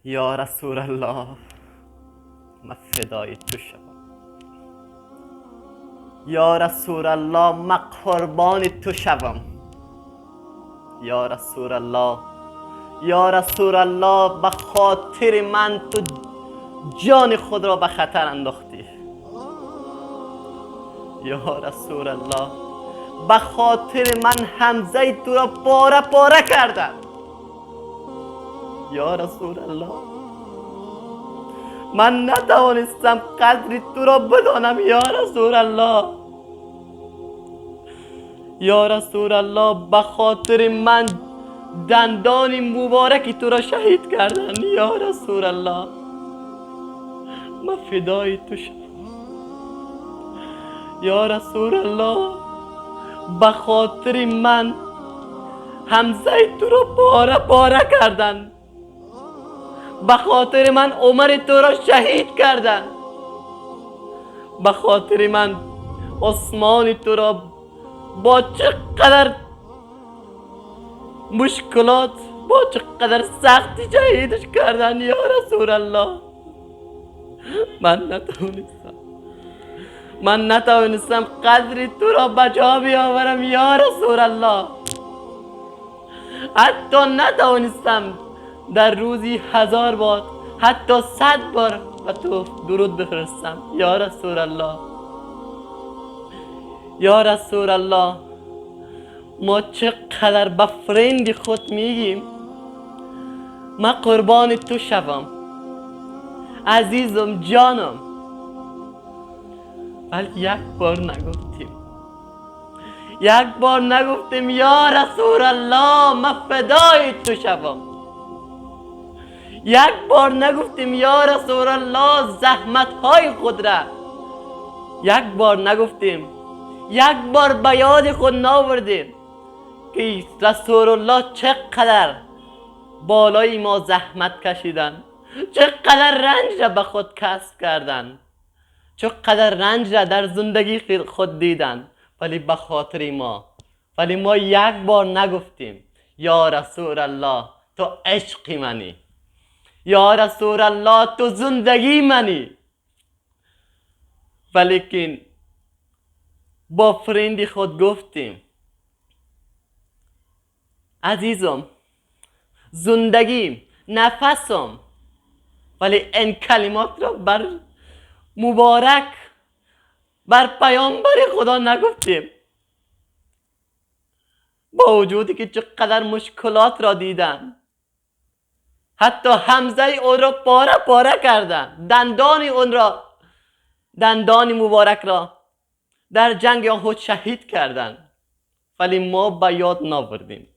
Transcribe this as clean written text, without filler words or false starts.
یا رسول الله، من فدای تو شوم. یا رسول الله، من قربان تو شوم. یا رسول الله، یا رسول الله، به خاطر من تو جان خود را به خطر انداختی. یا رسول الله، به خاطر من حمزه تو را پاره پاره کردن. یا رسول الله، من نتوانستم قدر تو را بدانم. یا رسول الله، یا رسول الله، به خاطر من دندان مبارک تو را شهید کردن. یا رسول الله، من فدای تو شدم. یا رسول الله، به خاطر من حمزه تو را پاره پاره کردن. به خاطر من عمر تو را شهید کردن. به خاطر من عثمان تو را با چقدر مشکلات، با چقدر سختی شهیدش کردن. یا رسول الله، من نتوانستم قدر تو را به جا بیاورم. یا رسول الله، حتی نتوانستم در روزی 1000 بار، حتی 100 بار به تو درود بفرستم. یا رسول الله، یا رسول الله، ما چقدر به فرند خود میگیم من قربان تو شوم، عزیزم، جانم، ولی یک بار نگفتیم. یک بار نگفتیم یا رسول الله، من فدای تو شوم. یک بار نگفتیم یا رسول الله، زحمت های خود را. یک بار نگفتیم، یک بار به یاد خود ناوردیم که رسول الله چقدر بالای ما زحمت کشیدن، چقدر رنج را به خود کسب کردن، چقدر رنج را در زندگی خود دیدن، ولی به خاطر ما. ولی ما یک بار نگفتیم یا رسول الله تو عشق منی، یا رسول الله تو زندگی منی. ولیکن با فرندی خود گفتیم عزیزم، زندگیم، نفسم، ولی این کلمات را بر مبارک، بر پیامبر خدا نگفتیم. با وجودی که چقدر مشکلات را دیدن، حتی حمزه اون را پاره پاره کردن، دندان مبارک را در جنگ احد شهید کردن، ولی ما به یاد ناوردیم.